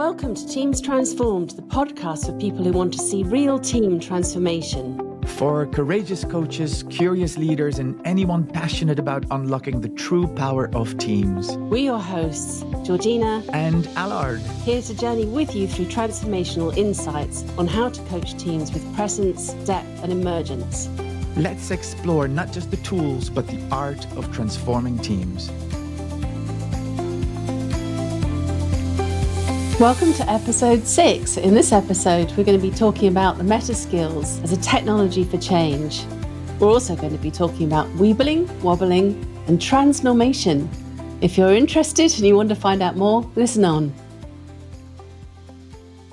Welcome to Teams Transformed, the podcast for people who want to see real team transformation. For courageous coaches, curious leaders, and anyone passionate about unlocking the true power of teams. We're your hosts, Georgina and Allard, here to journey with you through transformational insights on how to coach teams with presence, depth, and emergence. Let's explore not just the tools, but the art of transforming teams. Welcome to episode 6. In this episode, we're going to be talking about the Metaskills as a technology for change. We're also going to be talking about weebling, wobbling, and transformation. If you're interested and you want to find out more, listen on.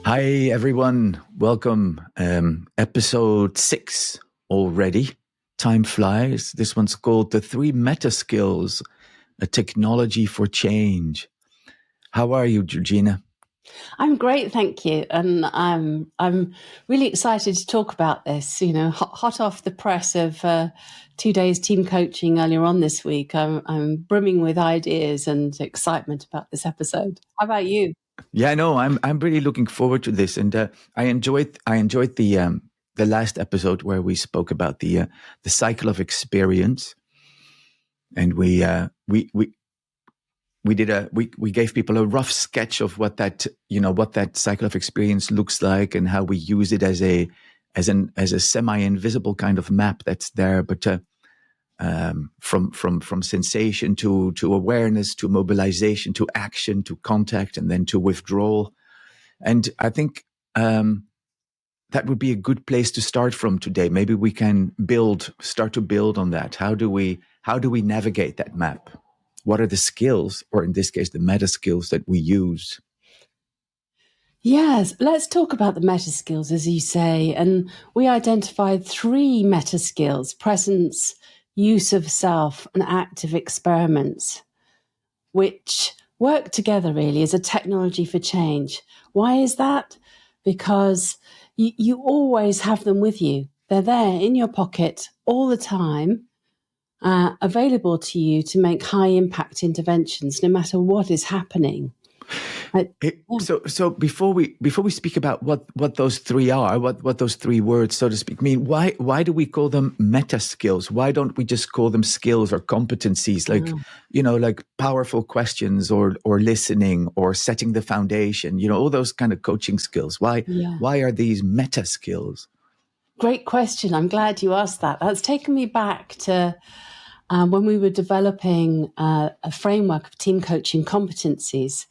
Hi, everyone. Welcome. Episode 6 already. Time flies. This one's called The 3 Metaskills, a technology for change. How are you, Georgina? I'm great, thank you, and I'm really excited to talk about this. You know, hot off the press of 2 days team coaching earlier on this week. I'm brimming with ideas and excitement about this episode. How about you? Yeah, no, I'm really looking forward to this, and I enjoyed the last episode where we spoke about the cycle of experience, and we gave people a rough sketch of what that cycle of experience looks like and how we use it as a semi-invisible kind of map that's there, but from sensation to awareness to mobilization to action to contact and then to withdrawal. And I think that would be a good place to start from today. Maybe we can start to build on that. How do we navigate that map? What are the skills, or in this case, the meta skills that we use? Yes, let's talk about the meta skills, as you say. And we identified 3 meta skills: presence, use of self, and active experiments, which work together really as a technology for change. Why is that? Because you always have them with you. They're there in your pocket all the time. Available to you to make high impact interventions, no matter what is happening. So before we speak about what those 3 are, what those 3 words, so to speak, mean, why do we call them meta skills? Why don't we just call them skills or competencies, like powerful questions or listening or setting the foundation? All those kind of coaching skills. Why are these meta skills? Great question. I'm glad you asked that. That's taken me back to when we were developing a framework of team coaching competencies.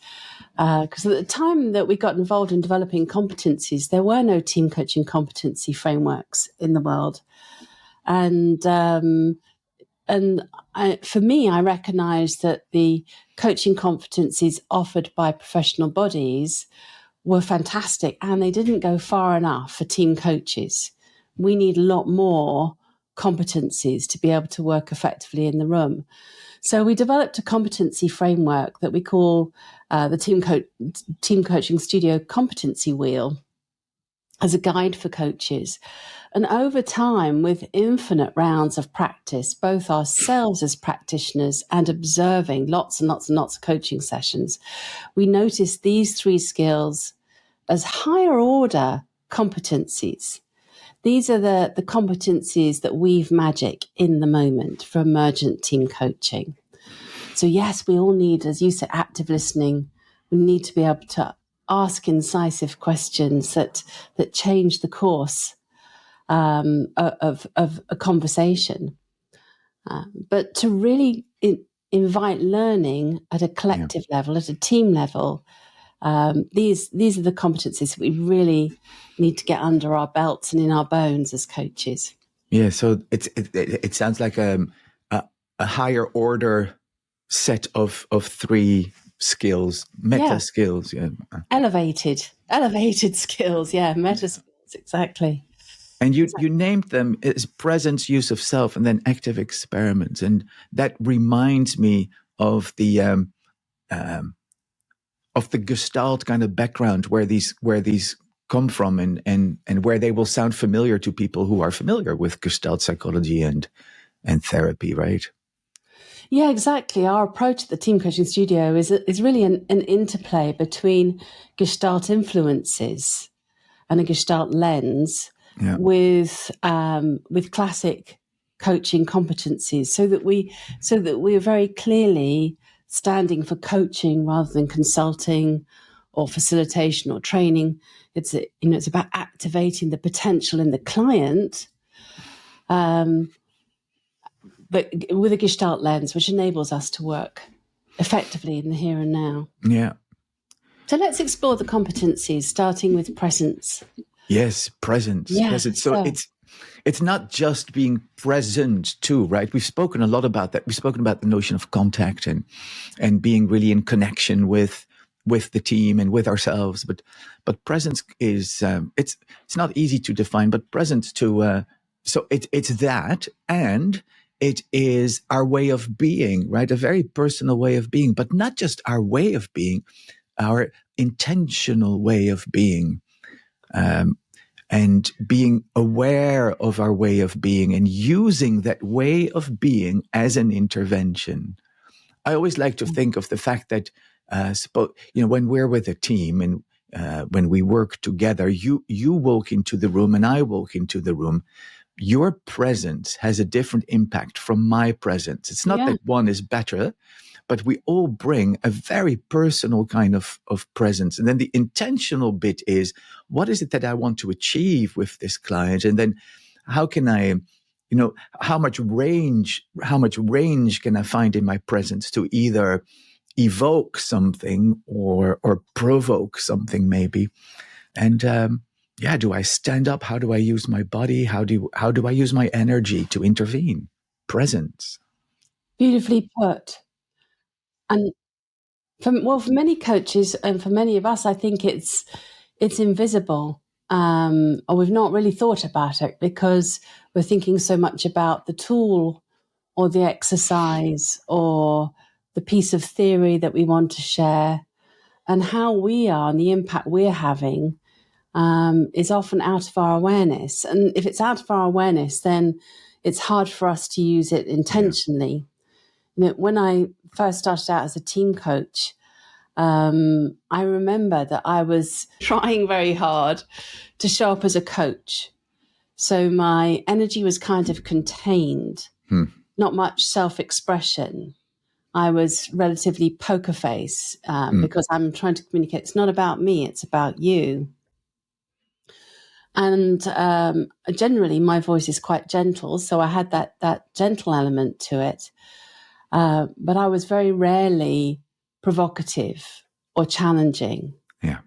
Because at the time that we got involved in developing competencies, there were no team coaching competency frameworks in the world. And for me, I recognized that the coaching competencies offered by professional bodies were fantastic, and they didn't go far enough for team coaches. We need a lot more competencies to be able to work effectively in the room. So we developed a competency framework that we call the Team Coaching Studio Competency Wheel as a guide for coaches. And over time, with infinite rounds of practice, both ourselves as practitioners and observing lots and lots and lots of coaching sessions, we noticed these 3 skills as higher order competencies. These are the competencies that weave magic in the moment for emergent team coaching. So yes, we all need, as you said, active listening. We need to be able to ask incisive questions that change the course of a conversation. But to really invite learning at a collective level, at a team level, these are the competencies that we really need to get under our belts and in our bones as coaches. Yeah, so it sounds like a higher order set of 3 skills, meta skills. Yeah, elevated skills. Yeah, meta skills, exactly. And you named them as presence, use of self, and then active experiments, and that reminds me of the Gestalt kind of background where these come from and where they will sound familiar to people who are familiar with Gestalt psychology and therapy, right? Yeah, exactly. Our approach at the Team Coaching Studio is really an interplay between Gestalt influences and a Gestalt lens with classic coaching competencies, so that we are very clearly standing for coaching rather than consulting or facilitation or training. It's about activating the potential in the client, but with a Gestalt lens, which enables us to work effectively in the here and now. Yeah. So let's explore the competencies, starting with presence. Yes, presence. Yeah, Presence. So it's not just being present too, right? We've spoken a lot about that. We've spoken about the notion of contact and being really in connection with the team and with ourselves. But presence is it's not easy to define. But presence to so it's that, and it is our way of being, right? A very personal way of being, but not just our way of being, our intentional way of being. And being aware of our way of being and using that way of being as an intervention. I always like to think of the fact that, when we're with a team and when we work together, you walk into the room and I walk into the room. Your presence has a different impact from my presence. It's not that one is better, but we all bring a very personal kind of presence. And then the intentional bit is, what is it that I want to achieve with this client? And then how can I, how much range can I find in my presence to either evoke something or provoke something maybe? And do I stand up? How do I use my body? How do I use my energy to intervene? Presence. Beautifully put. And for many coaches and for many of us, I think it's invisible, or we've not really thought about it because we're thinking so much about the tool or the exercise or the piece of theory that we want to share, and how we are and the impact we're having is often out of our awareness. And if it's out of our awareness, then it's hard for us to use it intentionally. When I first started out as a team coach, I remember that I was trying very hard to show up as a coach. So my energy was kind of contained, not much self-expression. I was relatively poker face because I'm trying to communicate. It's not about me, it's about you. And generally, my voice is quite gentle, so I had that gentle element to it. But I was very rarely provocative or challenging. Yeah.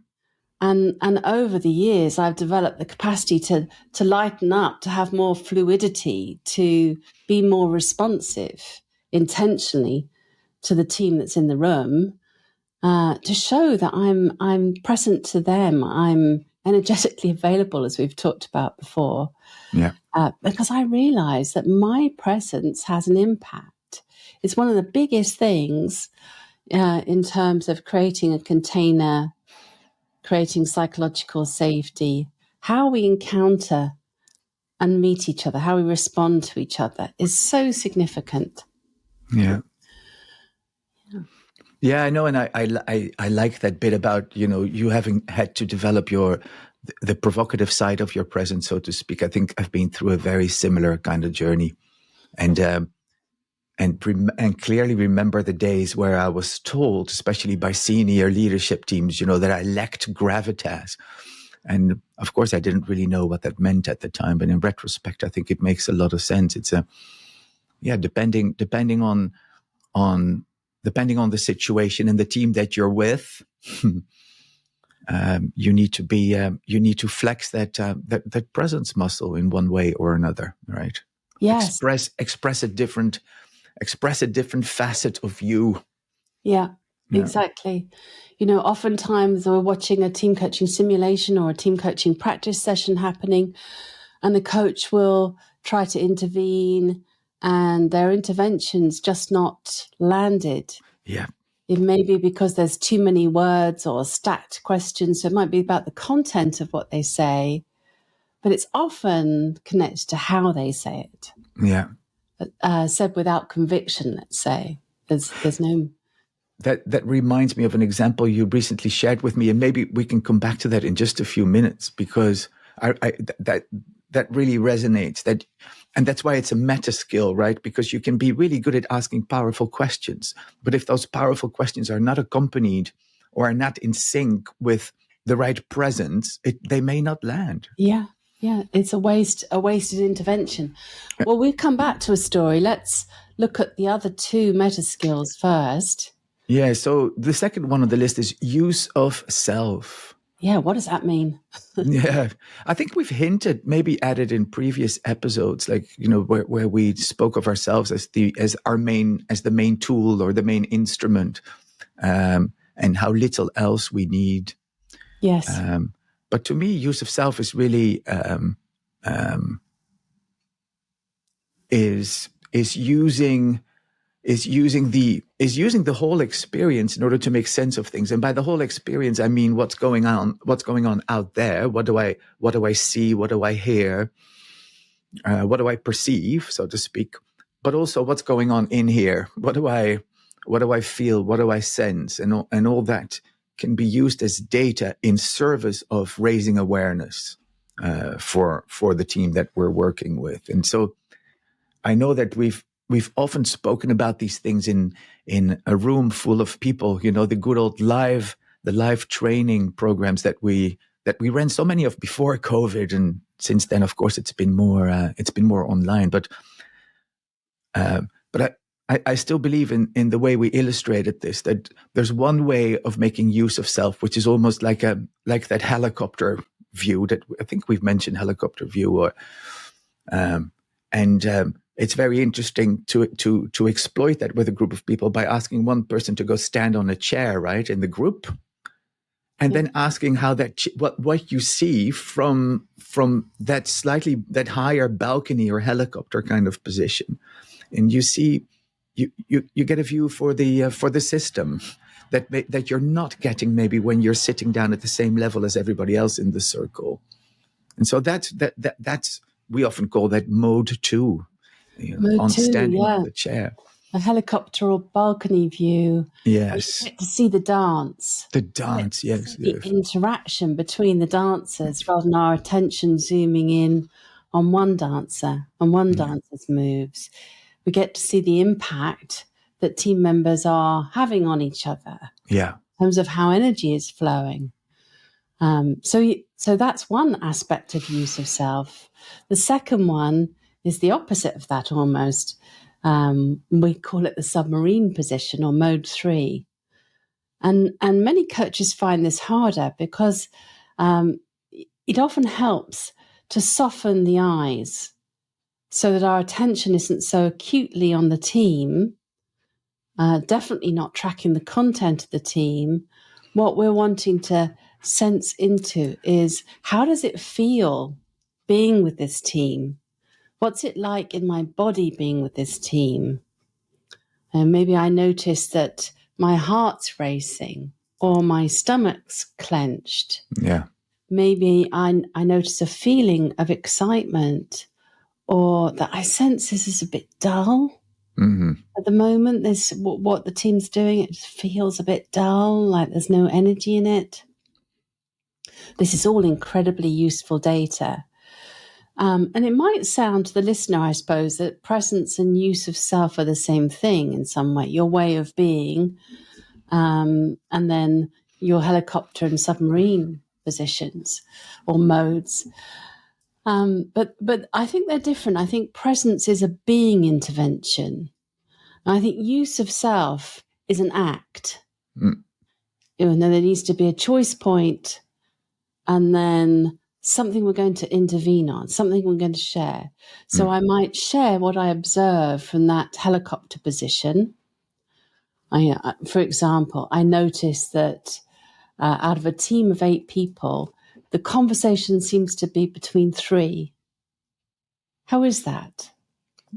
And over the years, I've developed the capacity to lighten up, to have more fluidity, to be more responsive intentionally to the team that's in the room, to show that I'm present to them. I'm energetically available, as we've talked about before. Yeah. Because I realize that my presence has an impact. It's one of the biggest things in terms of creating a container, creating psychological safety. How we encounter and meet each other, how we respond to each other is so significant. Yeah. Yeah, I know. And I like that bit about, you having had to develop the provocative side of your presence, so to speak. I think I've been through a very similar kind of journey, and clearly remember the days where I was told, especially by senior leadership teams, that I lacked gravitas. And of course, I didn't really know what that meant at the time. But in retrospect, I think it makes a lot of sense. It's depending on the situation and the team that you're with, you need to flex that presence muscle in one way or another, right? Yes. Express a different facet of you. Yeah, exactly. Oftentimes we're watching a team coaching simulation or a team coaching practice session happening, and the coach will try to intervene, and their intervention's just not landed. Yeah. It may be because there's too many words or stacked questions. So it might be about the content of what they say, but it's often connected to how they say it. Yeah. said without conviction, let's say. There's no... That reminds me of an example you recently shared with me, and maybe we can come back to that in just a few minutes, because that really resonates. And that's why it's a meta skill, right? Because you can be really good at asking powerful questions, but if those powerful questions are not accompanied or are not in sync with the right presence, they may not land. Yeah, it's a wasted intervention. Well, we'll come back to a story. Let's look at the other two meta skills first. Yeah, so the second one on the list is use of self. Yeah, what does that mean? Yeah, I think we've hinted, maybe added in previous episodes, like, where we spoke of ourselves as the main tool or the main instrument, and how little else we need. Yes. But to me, use of self is really is using the whole experience in order to make sense of things. And by the whole experience, I mean what's going on out there. What do I see? What do I hear? What do I perceive, so to speak? But also what's going on in here? What do I feel? What do I sense? And all that can be used as data in service of raising awareness for the team that we're working with. And so I know that we've often spoken about these things in a room full of people, the good old live training programs that we ran so many of before COVID, and since then, of course, it's been more online. But I still believe in the way we illustrated this, that there's one way of making use of self, which is almost like that helicopter view that I think we've mentioned, helicopter view, it's very interesting to exploit that with a group of people by asking one person to go stand on a chair, right, in the group, and then asking how what you see from that higher balcony or helicopter kind of position, and you see you get a view for the system that you're not getting maybe when you're sitting down at the same level as everybody else in the circle. And so that's we often call that mode 2. Standing on the chair. A helicopter or balcony view. Yes. You get to see the dance. Yes. The interaction between the dancers, rather than our attention zooming in on one dancer and one dancer's moves. We get to see the impact that team members are having on each other. Yeah. In terms of how energy is flowing. So that's one aspect of use of self. The second one is the opposite of that almost. We call it the submarine position, or mode 3. And many coaches find this harder because it often helps to soften the eyes so that our attention isn't so acutely on the team, definitely not tracking the content of the team. What we're wanting to sense into is, how does it feel being with this team? What's it like in my body being with this team? And maybe I notice that my heart's racing or my stomach's clenched. Yeah. Maybe I notice a feeling of excitement, or that I sense this is a bit dull. Mm-hmm. At the moment, this what the team's doing, it feels a bit dull, like there's no energy in it. This is all incredibly useful data. And it might sound to the listener, I suppose, that presence and use of self are the same thing in some way, your way of being, and then your helicopter and submarine positions or modes. But I think they're different. I think presence is a being intervention. I think use of self is an act. And then there needs to be a choice point, and then something we're going to intervene on, something we're going to share. So I might share what I observe from that helicopter position. For example, I noticed that out of a team of 8 people, the conversation seems to be between 3. How is that?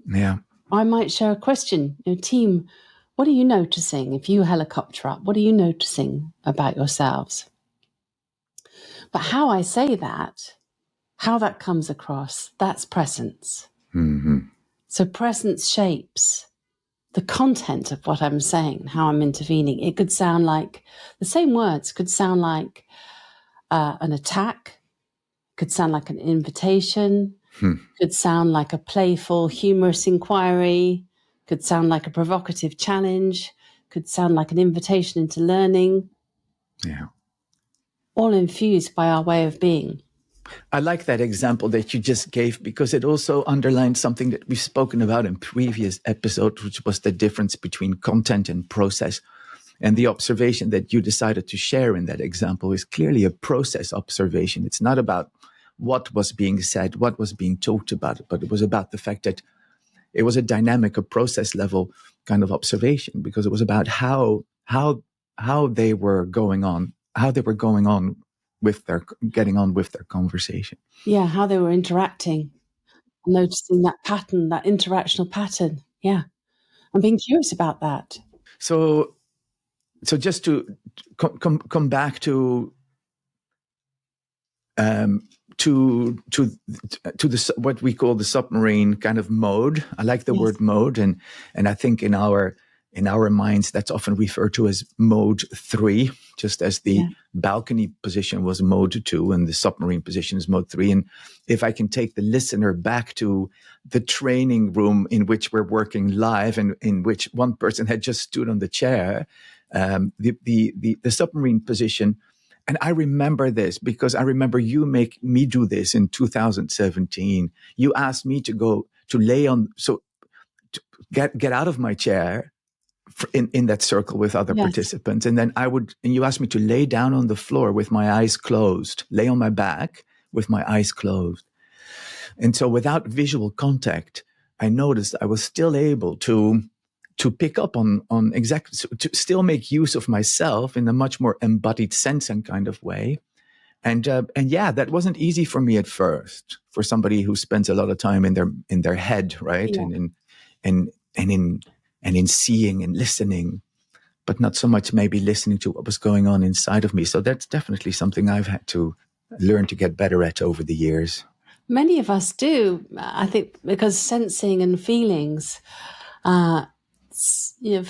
Yeah. I might share a question. Team, what are you noticing? If you helicopter up, what are you noticing about yourselves? But how I say that, how that comes across, that's presence. Mm-hmm. So presence shapes the content of what I'm saying, how I'm intervening. It could sound like, the same words could sound like an attack, could sound like an invitation, could sound like a playful, humorous inquiry, could sound like a provocative challenge, could sound like an invitation into learning. Yeah. All infused by our way of being. I like that example that you just gave because it also underlines something that we've spoken about in previous episodes, which was the difference between content and process. And the observation that you decided to share in that example is clearly a process observation. It's not about what was being said, what was being talked about, but it was about the fact that it was a dynamic, a process level kind of observation, because it was about how they were going on, getting on with their conversation. Yeah, how they were interacting, noticing that pattern, that interactional pattern. Yeah, I'm being curious about that. So just to come back to the what we call the submarine kind of mode. I like the word mode, and I think in our minds that's often referred to as mode 3, just as the balcony position was mode 2 and the submarine position is mode 3. And if I can take the listener back to the training room in which we're working live and in which one person had just stood on the chair, the submarine position. And I remember this because I remember you make me do this in 2017. You asked me to go to lay on, to get out of my chair in that circle with other participants. And then and you asked me to lay down on the floor with my eyes closed, lay on my back with my eyes closed. And so without visual contact, I noticed I was still able to pick up on exactly, to still make use of myself in a much more embodied sense and kind of way. And yeah, that wasn't easy for me at first, for somebody who spends a lot of time in their head, right? Yeah. And in seeing and listening, but not so much maybe listening to what was going on inside of me. So that's definitely something I've had to learn to get better at over the years. Many of us do, I think, because sensing and feelings, for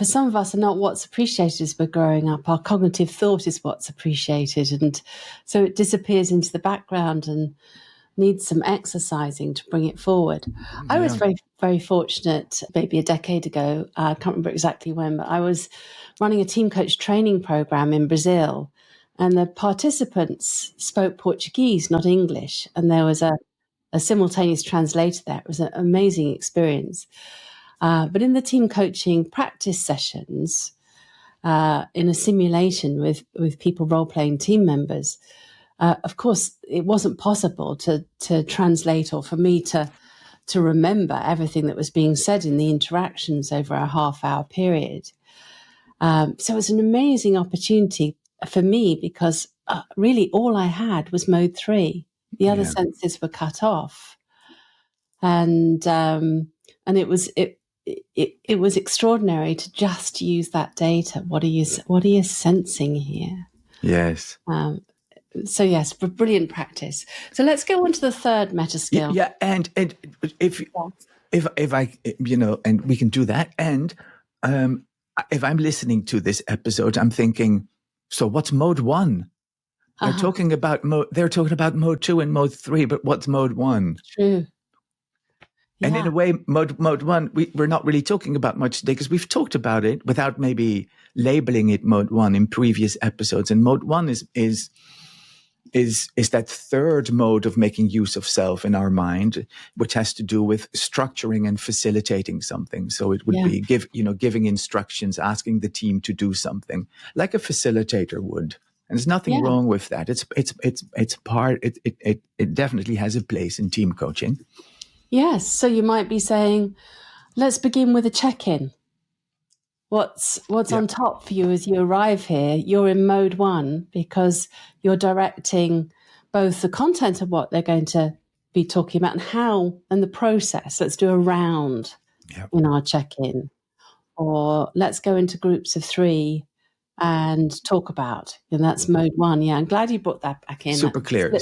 some of us are not what's appreciated as we're growing up. Our cognitive thought is what's appreciated. And so it disappears into the background and needs some exercising to bring it forward. Yeah. I was very, very fortunate, maybe a decade ago, I can't remember exactly when, but I was running a team coach training program in Brazil, and the participants spoke Portuguese, not English. And there was a simultaneous translator there. It was an amazing experience. But in the team coaching practice sessions, in a simulation with people role-playing team members, of course, it wasn't possible to translate or for me to remember everything that was being said in the interactions over a half-hour period. So it was an amazing opportunity for me because really all I had was mode 3. The other senses were cut off, and it was extraordinary to just use that data. What are you sensing here? Yes. So yes, brilliant practice. So let's go on to the third meta skill. Yeah, and if I, and we can do that. And if I'm listening to this episode, I'm thinking, so what's mode 1? They're talking about mode 2 and mode 3, but what's mode 1? True. And in a way, mode 1, we're not really talking about much today because we've talked about it without maybe labeling it mode 1 in previous episodes. And mode 1 is that third mode of making use of self in our mind, which has to do with structuring and facilitating something. So it would be giving instructions, asking the team to do something like a facilitator would. And there's nothing wrong with that. It definitely has a place in team coaching. Yes. So you might be saying, let's begin with a check-in. What's on top for you as you arrive here? You're in mode 1 because you're directing both the content of what they're going to be talking about and how and the process. Let's do a round in our check-in, or let's go into groups of 3 and talk about. And that's mode 1. Yeah, I'm glad you brought that back in. Super clear.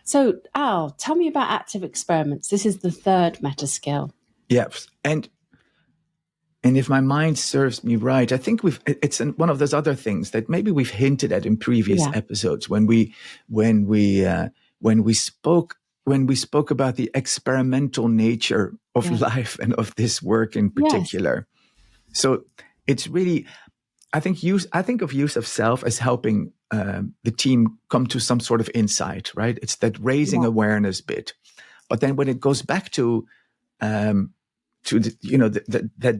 So, Al, tell me about active experiments. This is the third meta skill. Yes, and if my mind serves me right, I think it's one of those other things that maybe we've hinted at in previous episodes when we spoke about the experimental nature of life and of this work in particular. Yes. So it's really, I think of use of self as helping the team come to some sort of insight, right? It's that raising awareness bit. But then when it goes back to that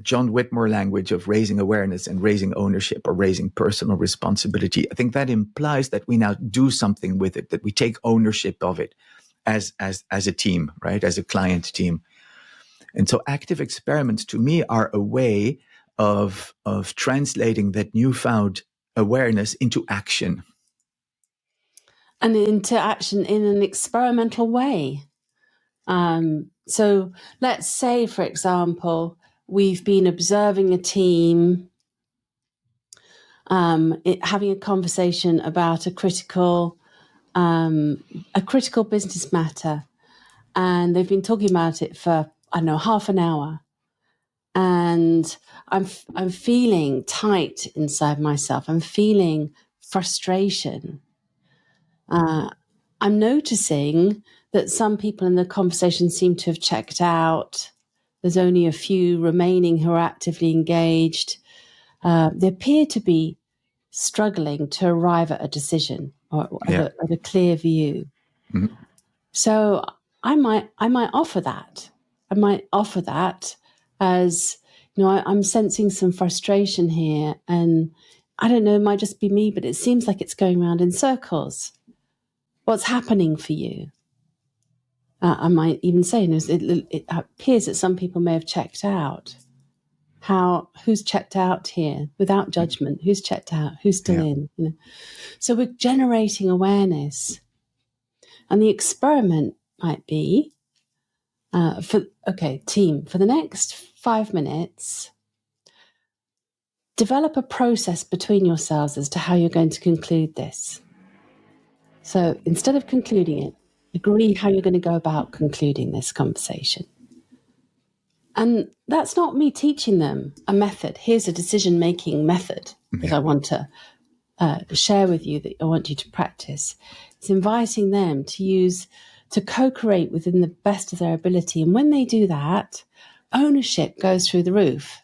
John Whitmore language of raising awareness and raising ownership or raising personal responsibility, I think that implies that we now do something with it, that we take ownership of it as a team, right? As a client team. And so active experiments to me are a way of translating that newfound awareness into action. And into action in an experimental way. So let's say, for example, we've been observing a team having a conversation about a critical business matter, and they've been talking about it for, I don't know, half an hour, and I'm feeling tight inside myself. I'm feeling frustration. I'm noticing that some people in the conversation seem to have checked out. There's only a few remaining who are actively engaged. They appear to be struggling to arrive at a decision or at a clear view. Mm-hmm. So I might offer that. I might offer that as, I'm sensing some frustration here, and I don't know, it might just be me, but it seems like it's going around in circles. What's happening for you? I might even say, it appears that some people may have checked out. Who's checked out here without judgment? Who's checked out? Who's still in? So we're generating awareness. And the experiment might be, team, for the next 5 minutes, develop a process between yourselves as to how you're going to conclude this. So instead of concluding it, agree how you're going to go about concluding this conversation. And that's not me teaching them a method. Here's a decision-making method that I want to share with you, that I want you to practice. It's inviting them to co-create within the best of their ability. And when they do that, ownership goes through the roof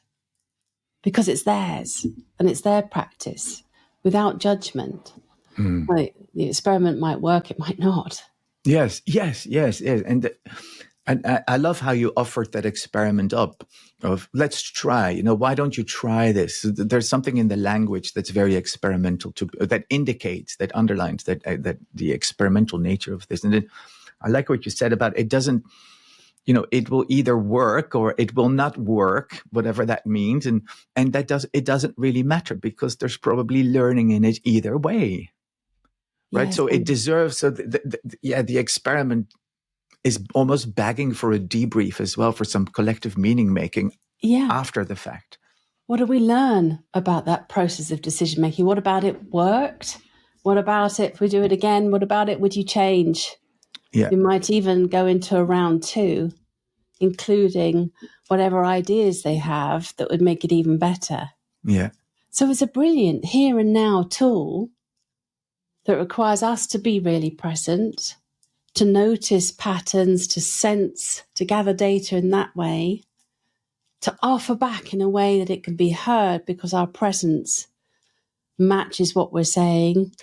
because it's theirs and it's their practice without judgment. Like, the experiment might work, it might not. Yes. And I love how you offered that experiment up of, let's try, why don't you try this? There's something in the language that's very experimental, that indicates, that underlines that the experimental nature of this. And then I like what you said about it doesn't, it will either work or it will not work, whatever that means. And it doesn't really matter because there's probably learning in it either way. Right. Yes. So it deserves, the experiment is almost begging for a debrief as well, for some collective meaning making after the fact. What do we learn about that process of decision making? What about it worked? What about it if we do it again? What about it would you change? Yeah. We might even go into a round 2, including whatever ideas they have that would make it even better. Yeah. So it's a brilliant here and now tool that requires us to be really present, to notice patterns, to sense, to gather data in that way, to offer back in a way that it can be heard because our presence matches what we're saying,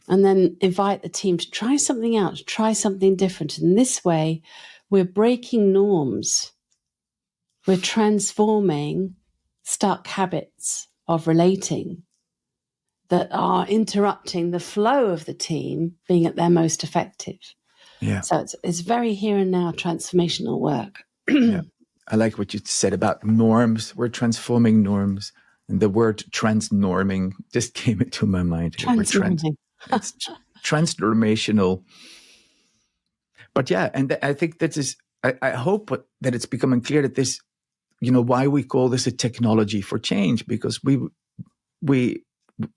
and then invite the team to try something else, try something different. In this way, we're breaking norms. We're transforming stuck habits of relating that are interrupting the flow of the team being at their most effective. Yeah. So it's very here and now transformational work. Yeah. I like what you said about norms. We're transforming norms. And the word transnorming just came into my mind. Transnorming. It's transformational. But and I think that is, I hope that it's becoming clear that this, why we call this a technology for change, because we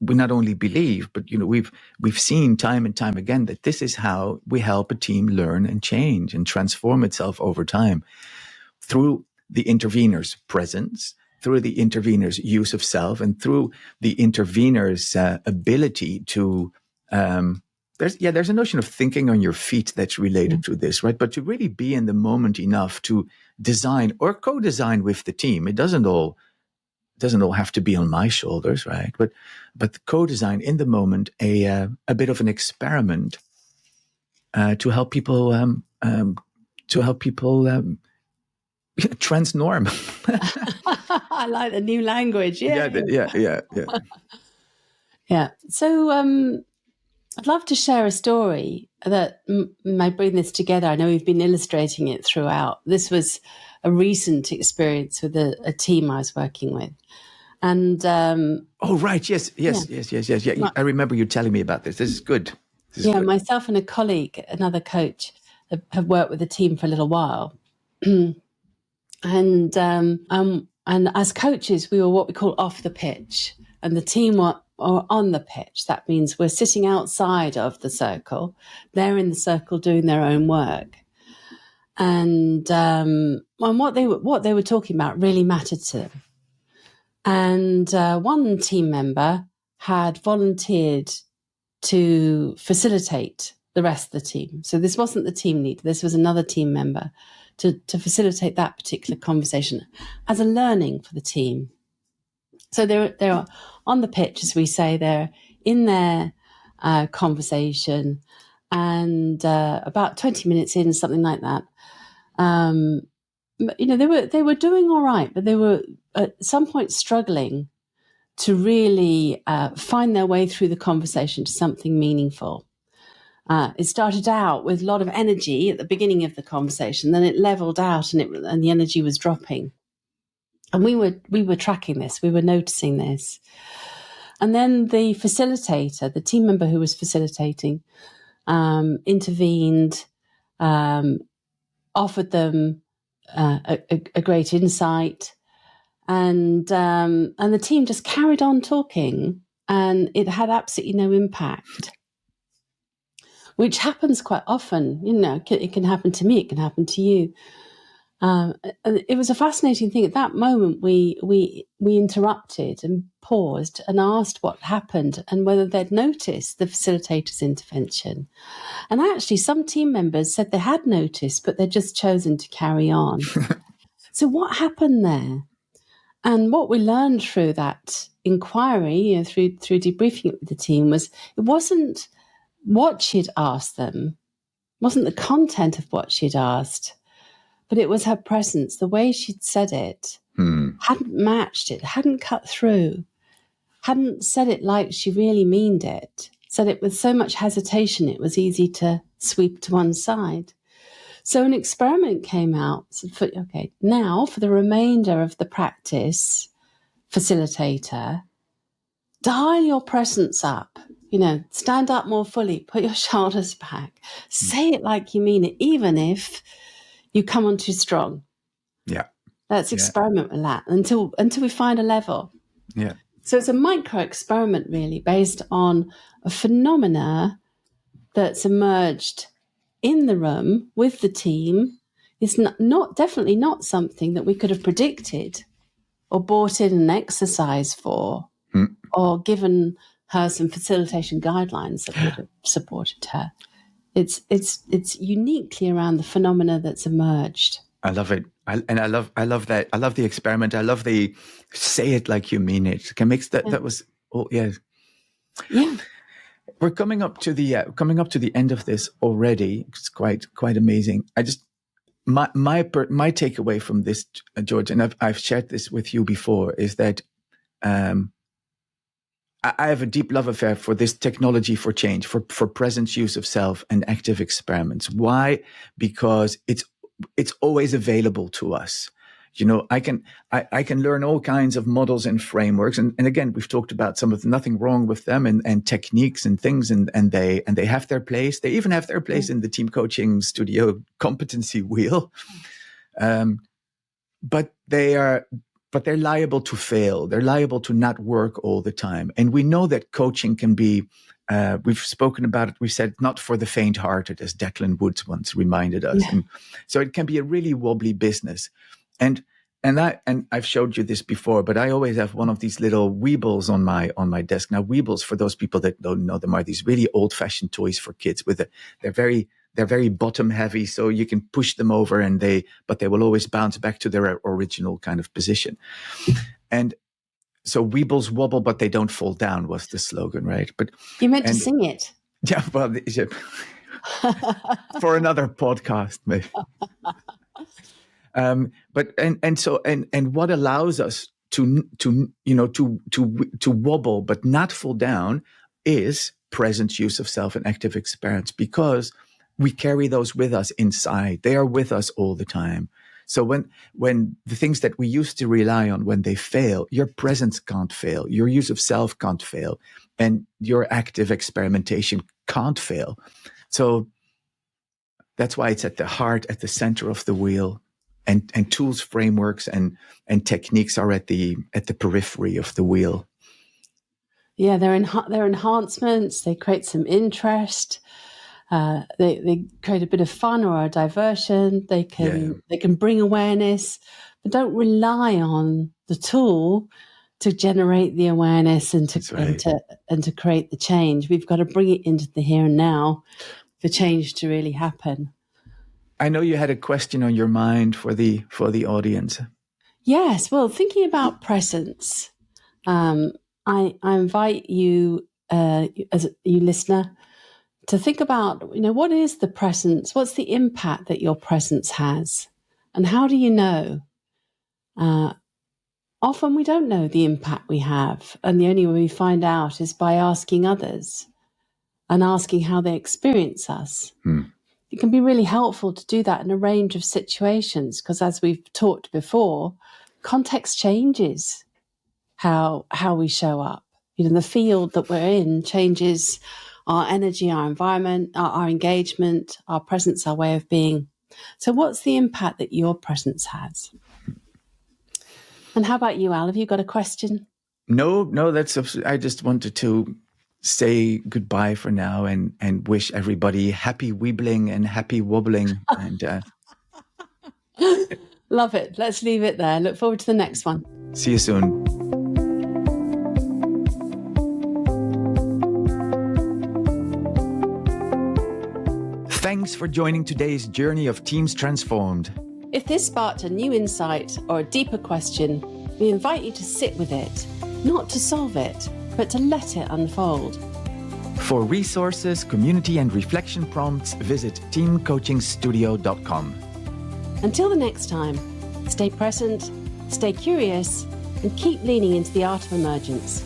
we not only believe, but we've seen time and time again that this is how we help a team learn and change and transform itself over time, through the intervener's presence, through the intervener's use of self, and through the intervener's ability to. There's a notion of thinking on your feet that's related to this, right? But to really be in the moment enough to design or co-design with the team. It doesn't all have to be on my shoulders, right? But co-design in the moment a bit of an experiment to help people transnorm. I like the new language. Yeah. Yeah. So I'd love to share a story that might bring this together. I know we've been illustrating it throughout. This was a recent experience with a team I was working with. And oh, right. Yes. Yeah. I remember you telling me about this. This is good. Good. Myself and a colleague, another coach, have worked with the team for a little while. And as coaches, we were what we call off the pitch, and the team were on the pitch. That means we're sitting outside of the circle. They're in the circle doing their own work. And what they were talking about really mattered to them. And one team member had volunteered to facilitate the rest of the team. So this wasn't the team leader. This was another team member to facilitate that particular conversation as a learning for the team. So they're on the pitch, as we say. They're in their conversation, and about 20 minutes in, something like that. They were doing all right, but they were at some point struggling to really find their way through the conversation to something meaningful. It started out with a lot of energy at the beginning of the conversation, then it leveled out and the energy was dropping. And we were tracking this, we were noticing this. And then the facilitator, the team member who was facilitating, intervened, offered them a great insight, and the team just carried on talking, and it had absolutely no impact, which happens quite often. It can happen to me, it can happen to you. It was a fascinating thing. At that moment, we interrupted and paused and asked what happened and whether they'd noticed the facilitator's intervention. And actually, some team members said they had noticed, but they'd just chosen to carry on. So what happened there? And what we learned through that inquiry, through debriefing it with the team, was it wasn't what she'd asked them, wasn't the content of what she'd asked, but it was her presence. The way she'd said it hadn't matched it, hadn't cut through, hadn't said it like she really meant it, said it with so much hesitation it was easy to sweep to one side. So an experiment came out. Now for the remainder of the practice, facilitator, dial your presence up. Stand up more fully, put your shoulders back, say it like you mean it, even if you come on too strong. Yeah. Let's experiment with that until we find a level. Yeah. So it's a micro experiment really based on a phenomena that's emerged in the room with the team. It's definitely not something that we could have predicted or bought in an exercise for or given her some facilitation guidelines that would have supported her. It's uniquely around the phenomena that's emerged. I love it. I love that. I love the experiment. I love the say it like you mean it. Can make that. Yeah. That was. Oh yeah. Yeah. We're coming up to the end of this already. It's quite amazing. My takeaway from this, George, and I've shared this with you before, is that I have a deep love affair for this technology for change, for presence, use of self, and active experiments. Why? Because it's always available to us. I can learn all kinds of models and frameworks, and again, we've talked about some of them, nothing wrong with them, and techniques and things, and they have their place. They even have their place in the team coaching studio competency wheel. But they are but they're liable to fail. They're liable to not work all the time. And we know that coaching can be, we've spoken about it, we've said not for the faint-hearted, as Declan Woods once reminded us. Yeah. And so it can be a really wobbly business. And I've showed you this before, but I always have one of these little Weebles on my desk. Now, Weebles, for those people that don't know them, are these really old-fashioned toys for kids. They're very bottom heavy, so you can push them over, but they will always bounce back to their original kind of position. And so Weebles wobble, but they don't fall down was the slogan, right? But you meant to sing it. Yeah, well, for another podcast, maybe. But what allows us to wobble but not fall down is present use of self and active experience, because we carry those with us inside. They are with us all the time. So when the things that we used to rely on, when they fail, your presence can't fail, your use of self can't fail, and your active experimentation can't fail. So that's why it's at the heart, at the center of the wheel. And tools, frameworks, and techniques are at the periphery of the wheel. Yeah, they're enhancements. They create some interest. They create a bit of fun or a diversion. They can bring awareness, but don't rely on the tool to generate the awareness and to create the change. We've got to bring it into the here and now for change to really happen. I know you had a question on your mind for the audience. Yes, well, thinking about presence, I invite you, as you listener, to think about, what is the presence? What's the impact that your presence has? And how do you know? Often we don't know the impact we have. And the only way we find out is by asking others and asking how they experience us. It can be really helpful to do that in a range of situations, because as we've talked before, context changes how we show up. The field that we're in changes our energy, our environment, our engagement, our presence, our way of being. So what's the impact that your presence has? And how about you, Al? Have you got a question? No, I just wanted to say goodbye for now and wish everybody happy weebling and happy wobbling. And love it. Let's leave it there. Look forward to the next one. See you soon. Thanks for joining today's journey of Teams Transformed. If this sparked a new insight or a deeper question, we invite you to sit with it, not to solve it, but to let it unfold. For resources, community, and reflection prompts, visit teamcoachingstudio.com. Until the next time, stay present, stay curious, and keep leaning into the art of emergence.